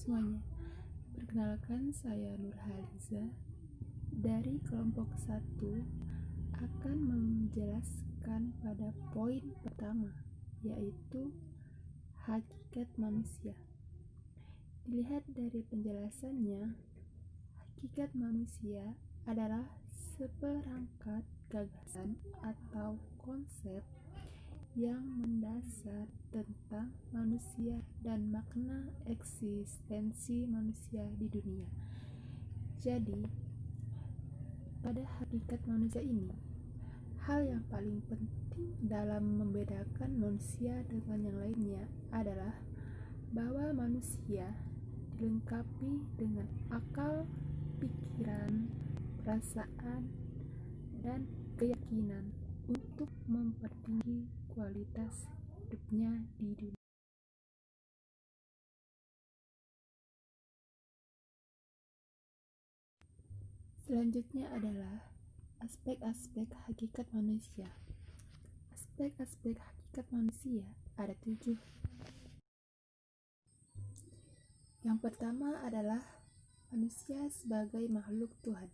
semuanya. Perkenalkan, saya Nurhaliza dari kelompok 1 akan menjelaskan pada poin pertama, yaitu hakikat manusia. Dilihat dari penjelasannya, hakikat manusia adalah seperangkat gagasan atau konsep yang mendasar tentang manusia dan makna eksistensi manusia di dunia. Jadi, pada hakikat manusia ini, hal yang paling penting dalam membedakan manusia dengan yang lainnya adalah bahwa manusia dilengkapi dengan akal, pikiran, perasaan, dan keyakinan untuk mempertinggi kualitas hidupnya di dunia. Selanjutnya adalah aspek-aspek hakikat manusia. Aspek-aspek hakikat manusia ada 7. Yang pertama adalah manusia sebagai makhluk Tuhan.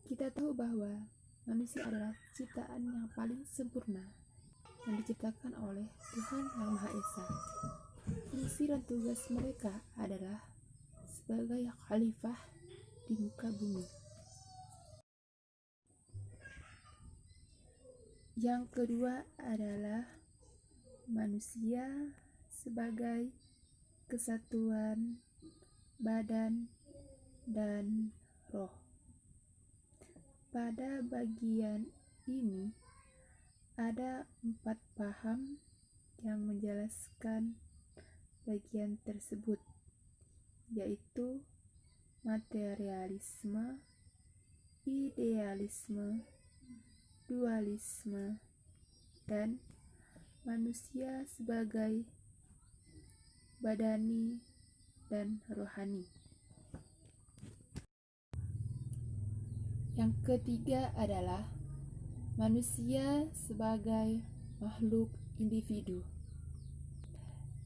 Kita tahu bahwa manusia adalah ciptaan yang paling sempurna yang diciptakan oleh Tuhan Yang Maha Esa. Fungsi dan tugas mereka adalah sebagai khalifah di muka bumi. Yang kedua adalah manusia sebagai kesatuan badan dan roh. Pada bagian ini ada 4 paham yang menjelaskan bagian tersebut, yaitu materialisme, idealisme, dualisme, dan manusia sebagai badani dan rohani. Yang ketiga adalah manusia sebagai makhluk individu,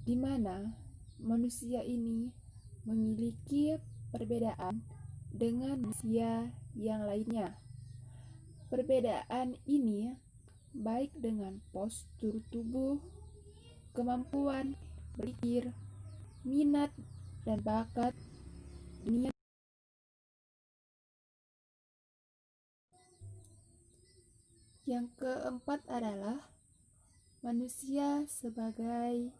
di mana manusia ini memiliki perbedaan dengan manusia yang lainnya. Perbedaan ini baik dengan postur tubuh, kemampuan berpikir, minat dan bakat dunia. Yang keempat adalah manusia sebagai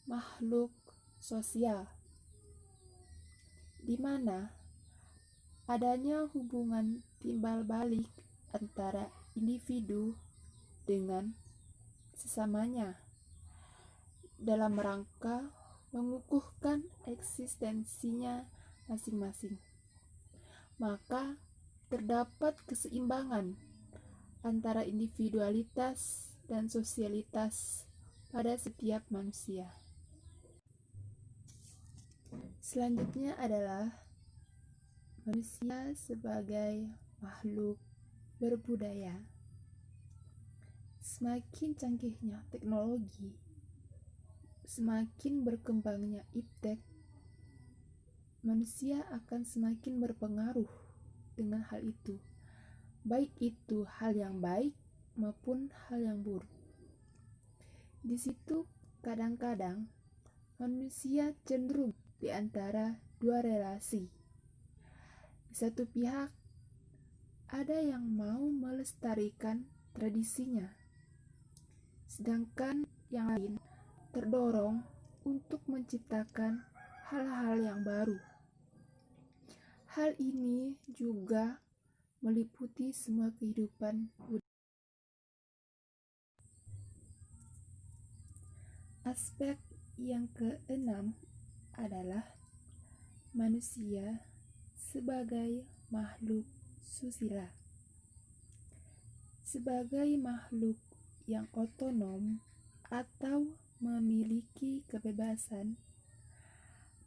makhluk sosial, di mana adanya hubungan timbal balik antara individu dengan sesamanya dalam rangka mengukuhkan eksistensinya masing-masing. Maka terdapat keseimbangan antara individualitas dan sosialitas pada setiap manusia. Selanjutnya adalah manusia sebagai makhluk berbudaya. Semakin canggihnya teknologi, semakin berkembangnya iptek, manusia akan semakin berpengaruh dengan hal itu, baik itu hal yang baik maupun hal yang buruk. Di situ kadang-kadang manusia cenderung di antara 2 relasi. Di satu pihak ada yang mau melestarikan tradisinya, sedangkan yang lain terdorong untuk menciptakan hal-hal yang baru. Hal ini juga meliputi semua kehidupan budaya. Aspek yang keenam adalah manusia sebagai makhluk susila. Sebagai makhluk yang otonom atau memiliki kebebasan,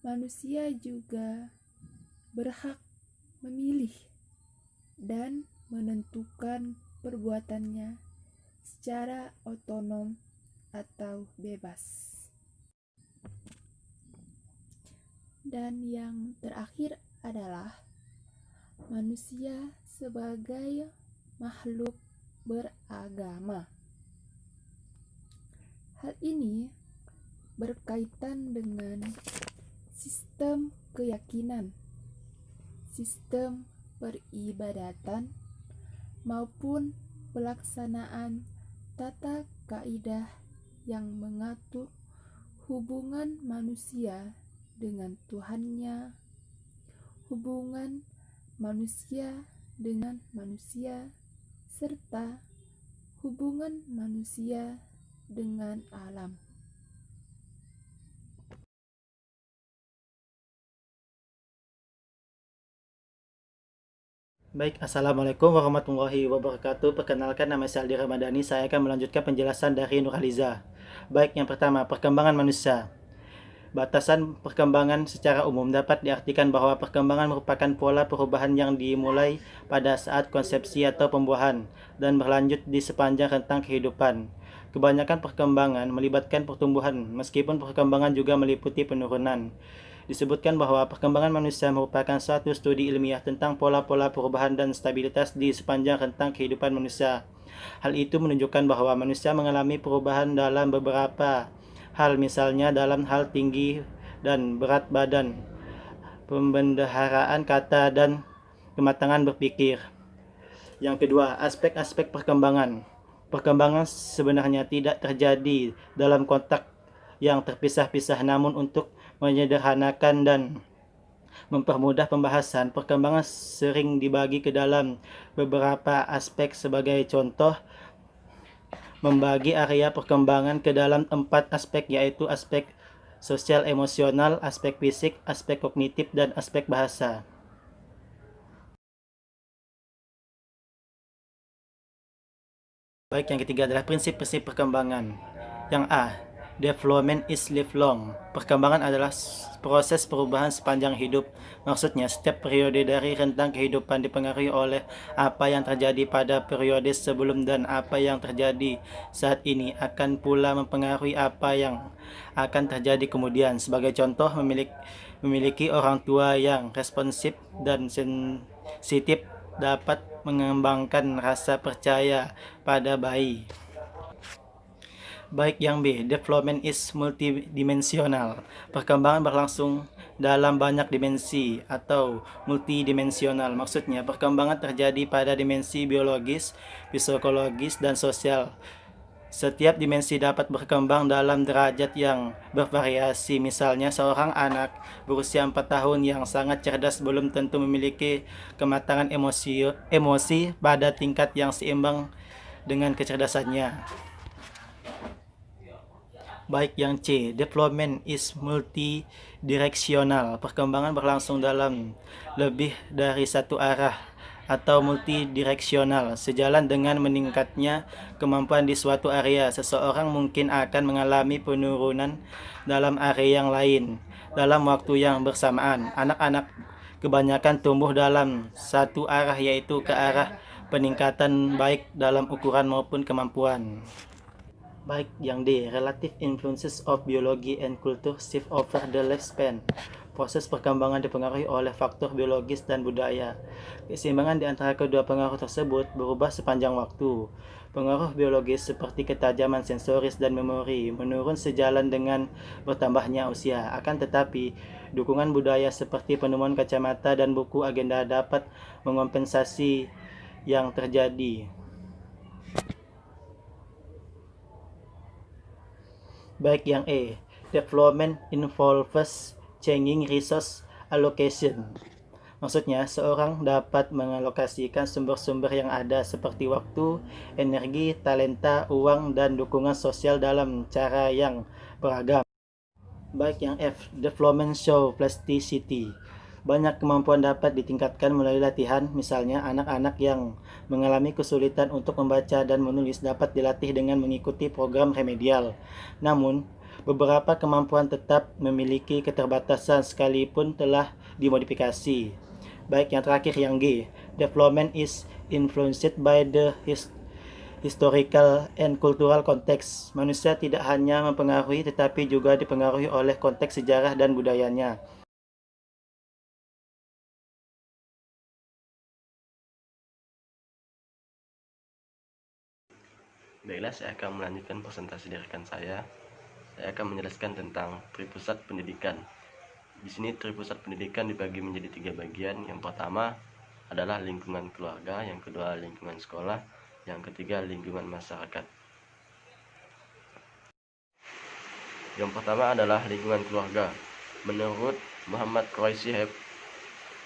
manusia juga berhak memilih dan menentukan perbuatannya secara otonom atau bebas. Dan yang terakhir adalah manusia sebagai makhluk beragama. Hal ini berkaitan dengan sistem keyakinan, sistem peribadatan, maupun pelaksanaan tata kaidah yang mengatur hubungan manusia dengan Tuhannya, hubungan manusia dengan manusia, serta hubungan manusia dengan alam. Baik, Assalamualaikum warahmatullahi wabarakatuh. Perkenalkan, nama saya Aldi Ramadhani. Saya akan melanjutkan penjelasan dari Nurhaliza. Baik, yang pertama, perkembangan manusia. Batasan perkembangan secara umum dapat diartikan bahwa perkembangan merupakan pola perubahan yang dimulai pada saat konsepsi atau pembuahan dan berlanjut di sepanjang rentang kehidupan. Kebanyakan perkembangan melibatkan pertumbuhan, meskipun perkembangan juga meliputi penurunan. Disebutkan bahwa perkembangan manusia merupakan suatu studi ilmiah tentang pola-pola perubahan dan stabilitas di sepanjang rentang kehidupan manusia. Hal itu menunjukkan bahwa manusia mengalami perubahan dalam beberapa hal, misalnya dalam hal tinggi dan berat badan, pembendaharaan kata, dan kematangan berpikir. Yang kedua, aspek-aspek perkembangan. Perkembangan sebenarnya tidak terjadi dalam konteks yang terpisah-pisah, namun untuk menyederhanakan dan mempermudah pembahasan, perkembangan sering dibagi ke dalam beberapa aspek. Sebagai contoh, membagi area perkembangan ke dalam 4 aspek, yaitu aspek sosial emosional, aspek fisik, aspek kognitif, dan aspek bahasa. Baik, yang ketiga adalah prinsip-prinsip perkembangan. Yang A, development is lifelong. Perkembangan adalah proses perubahan sepanjang hidup. Maksudnya, setiap periode dari rentang kehidupan dipengaruhi oleh apa yang terjadi pada periode sebelum, dan apa yang terjadi saat ini akan pula mempengaruhi apa yang akan terjadi kemudian. Sebagai contoh, memiliki orang tua yang responsif dan sensitif dapat mengembangkan rasa percaya pada bayi. Baik, yang B, development is multidimensional. Perkembangan berlangsung dalam banyak dimensi atau multidimensional. Maksudnya, perkembangan terjadi pada dimensi biologis, psikologis, dan sosial. Setiap dimensi dapat berkembang dalam derajat yang bervariasi. Misalnya, seorang anak berusia 4 tahun yang sangat cerdas belum tentu memiliki kematangan emosi pada tingkat yang seimbang dengan kecerdasannya. Baik, yang C, development is multidireksional. Perkembangan berlangsung dalam lebih dari satu arah atau multidireksional. Sejalan dengan meningkatnya kemampuan di suatu area, seseorang mungkin akan mengalami penurunan dalam area yang lain dalam waktu yang bersamaan. Anak-anak kebanyakan tumbuh dalam satu arah, yaitu ke arah peningkatan baik dalam ukuran maupun kemampuan. Baik, yang D, relative influences of biology and culture shift over the lifespan. Proses perkembangan dipengaruhi oleh faktor biologis dan budaya. Keseimbangan di antara kedua pengaruh tersebut berubah sepanjang waktu. Pengaruh biologis seperti ketajaman sensoris dan memori menurun sejalan dengan bertambahnya usia. Akan tetapi, dukungan budaya seperti penemuan kacamata dan buku agenda dapat mengompensasi yang terjadi. Baik, yang E, development involves changing resource allocation. Maksudnya, seorang dapat mengalokasikan sumber-sumber yang ada seperti waktu, energi, talenta, uang, dan dukungan sosial dalam cara yang beragam. Baik, yang F, development show plasticity. Banyak kemampuan dapat ditingkatkan melalui latihan. Misalnya, anak-anak yang mengalami kesulitan untuk membaca dan menulis dapat dilatih dengan mengikuti program remedial. Namun, beberapa kemampuan tetap memiliki keterbatasan sekalipun telah dimodifikasi. Baik, yang terakhir, yang G, development is influenced by the historical and cultural context. Manusia tidak hanya mempengaruhi tetapi juga dipengaruhi oleh konteks sejarah dan budayanya. Baiklah, saya akan melanjutkan presentasi dari rekan saya. Saya akan menjelaskan tentang tripusat pendidikan. Di sini tripusat pendidikan dibagi menjadi 3 bagian. Yang pertama adalah lingkungan keluarga, yang kedua lingkungan sekolah, yang ketiga lingkungan masyarakat. Yang pertama adalah lingkungan keluarga. Menurut Muhammad Quraisy,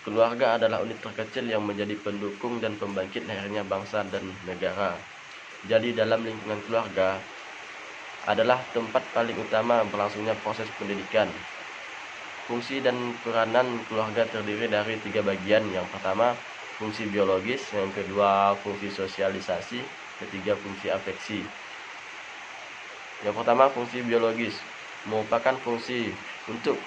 keluarga adalah unit terkecil yang menjadi pendukung dan pembangkit lahirnya bangsa dan negara. Jadi dalam lingkungan keluarga adalah tempat paling utama berlangsungnya proses pendidikan. Fungsi dan peranan keluarga terdiri dari 3 bagian. Yang pertama, fungsi biologis, yang kedua, fungsi sosialisasi, ketiga, fungsi afeksi. Yang pertama, fungsi biologis merupakan fungsi untuk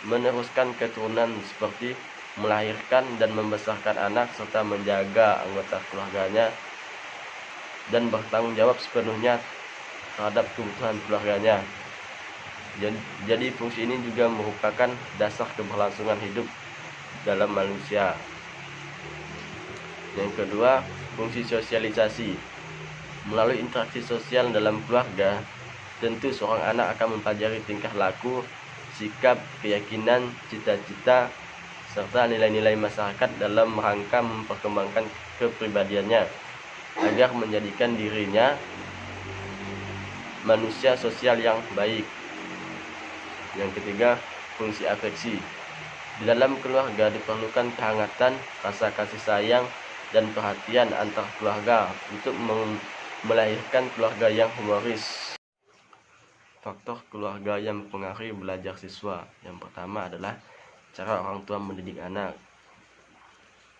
meneruskan keturunan seperti melahirkan dan membesarkan anak serta menjaga anggota keluarganya dan bertanggung jawab sepenuhnya terhadap kebutuhan keluarganya. Jadi fungsi ini juga merupakan dasar keberlangsungan hidup dalam manusia. Yang kedua, fungsi sosialisasi. Melalui interaksi sosial dalam keluarga, tentu seorang anak akan mempelajari tingkah laku, sikap, keyakinan, cita-cita, serta nilai-nilai masyarakat dalam rangka memperkembangkan kepribadiannya agar menjadikan dirinya manusia sosial yang baik. Yang ketiga, fungsi afeksi. Di dalam keluarga diperlukan kehangatan, rasa kasih sayang, dan perhatian antar keluarga untuk melahirkan keluarga yang humoris. Faktor keluarga yang mempengaruhi belajar siswa. Yang pertama adalah cara orang tua mendidik anak.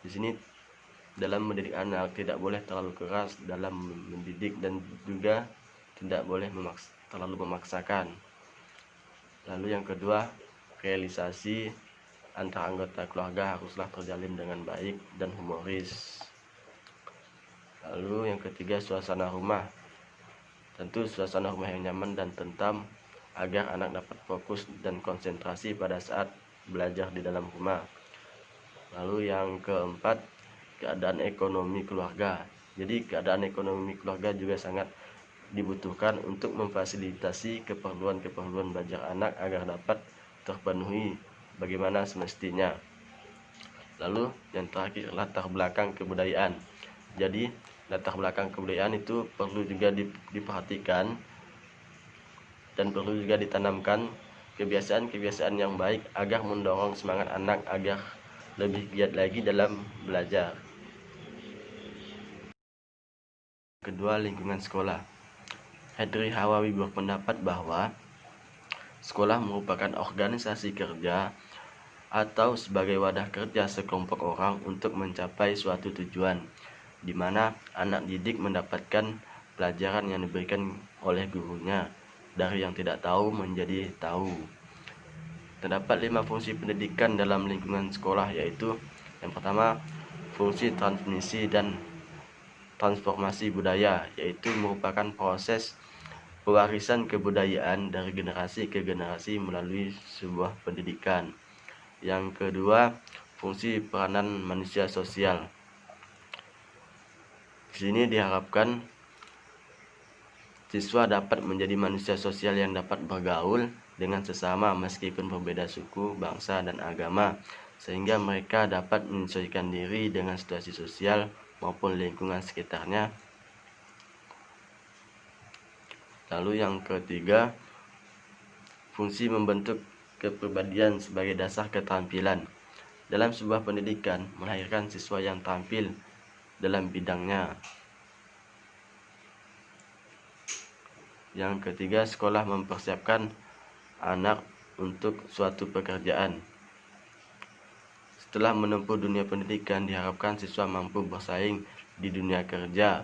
Di sini dalam mendidik anak tidak boleh terlalu keras dalam mendidik dan juga tidak boleh terlalu memaksakan. Lalu yang kedua, realisasi antar anggota keluarga haruslah terjalin dengan baik dan humoris. Lalu yang ketiga, suasana rumah. Tentu suasana rumah yang nyaman dan tentram agar anak dapat fokus dan konsentrasi pada saat belajar di dalam rumah. Lalu yang keempat, keadaan ekonomi keluarga. Jadi keadaan ekonomi keluarga juga sangat dibutuhkan untuk memfasilitasi keperluan-keperluan belajar anak agar dapat terpenuhi bagaimana semestinya. Lalu yang terakhir, latar belakang kebudayaan. Jadi latar belakang kebudayaan itu perlu juga diperhatikan dan perlu juga ditanamkan kebiasaan-kebiasaan yang baik agar mendorong semangat anak agar lebih giat lagi dalam belajar. Kedua, lingkungan sekolah. Hedri Hawawi berpendapat bahwa sekolah merupakan organisasi kerja atau sebagai wadah kerja sekelompok orang untuk mencapai suatu tujuan, di mana anak didik mendapatkan pelajaran yang diberikan oleh gurunya, dari yang tidak tahu menjadi tahu. Terdapat 5 fungsi pendidikan dalam lingkungan sekolah, yaitu yang pertama, fungsi transmisi dan transformasi budaya, yaitu merupakan proses pewarisan kebudayaan dari generasi ke generasi melalui sebuah pendidikan. Yang kedua, fungsi peranan manusia sosial. Di sini diharapkan siswa dapat menjadi manusia sosial yang dapat bergaul dengan sesama meskipun berbeda suku, bangsa, dan agama, sehingga mereka dapat menyesuaikan diri dengan situasi sosial maupun lingkungan sekitarnya. Lalu yang ketiga, fungsi membentuk kepribadian sebagai dasar keterampilan. Dalam sebuah pendidikan, melahirkan siswa yang tampil dalam bidangnya. Yang ketiga, sekolah mempersiapkan anak untuk suatu pekerjaan. Setelah menempuh dunia pendidikan, diharapkan siswa mampu bersaing di dunia kerja.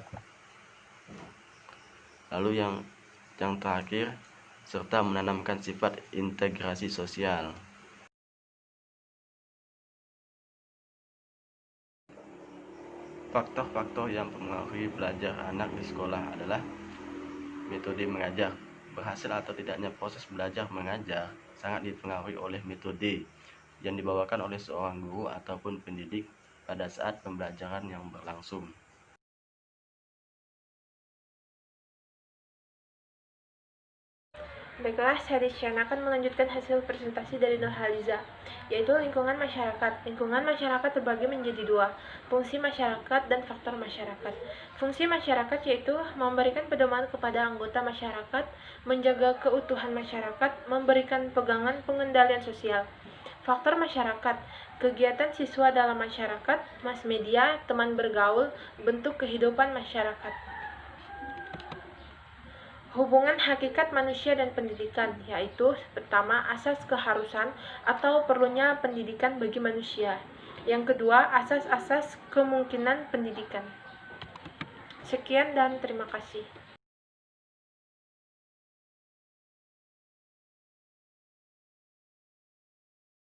Lalu yang terakhir, serta menanamkan sifat integrasi sosial. Faktor-faktor yang mempengaruhi belajar anak di sekolah adalah metode mengajar. Berhasil atau tidaknya proses belajar mengajar sangat dipengaruhi oleh metode yang dibawakan oleh seorang guru ataupun pendidik pada saat pembelajaran yang berlangsung. Baiklah, saya akan melanjutkan hasil presentasi dari Nurhaliza, yaitu lingkungan masyarakat. Lingkungan masyarakat terbagi menjadi dua, fungsi masyarakat dan faktor masyarakat. Fungsi masyarakat yaitu memberikan pedoman kepada anggota masyarakat, menjaga keutuhan masyarakat, memberikan pegangan pengendalian sosial. Faktor masyarakat, kegiatan siswa dalam masyarakat, mass media, teman bergaul, bentuk kehidupan masyarakat. Hubungan hakikat manusia dan pendidikan, yaitu pertama, asas keharusan atau perlunya pendidikan bagi manusia. Yang kedua, asas-asas kemungkinan pendidikan. Sekian dan terima kasih.